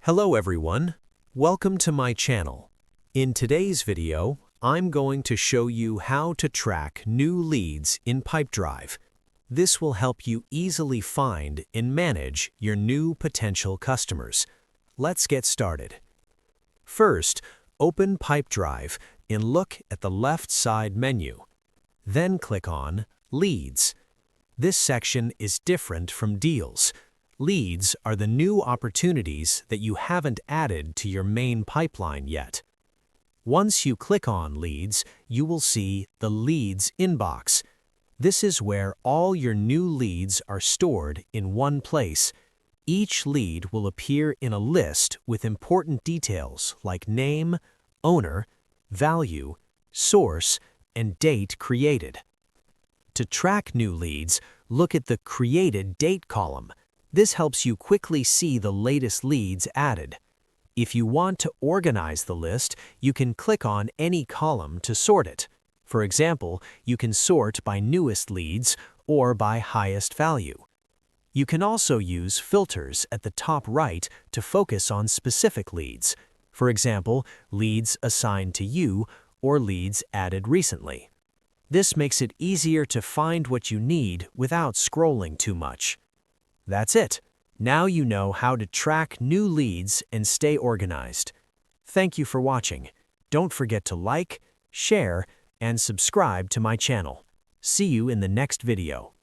Hello everyone, welcome to my channel. In today's video, I'm going to show you how to track new leads in Pipedrive. This will help you easily find and manage your new potential customers. Let's get started. First, open Pipedrive and look at the left side menu. Then click on Leads. This section is different from Deals. Leads are the new opportunities that you haven't added to your main pipeline yet. Once you click on Leads, you will see the Leads inbox. This is where all your new leads are stored in one place. Each lead will appear in a list with important details like name, owner, value, source, and date created. To track new leads, look at the Created Date column. This helps you quickly see the latest leads added. If you want to organize the list, you can click on any column to sort it. For example, you can sort by newest leads or by highest value. You can also use filters at the top right to focus on specific leads. For example, leads assigned to you or leads added recently. This makes it easier to find what you need without scrolling too much. That's it. Now you know how to track new leads and stay organized. Thank you for watching. Don't forget to like, share, and subscribe to my channel. See you in the next video.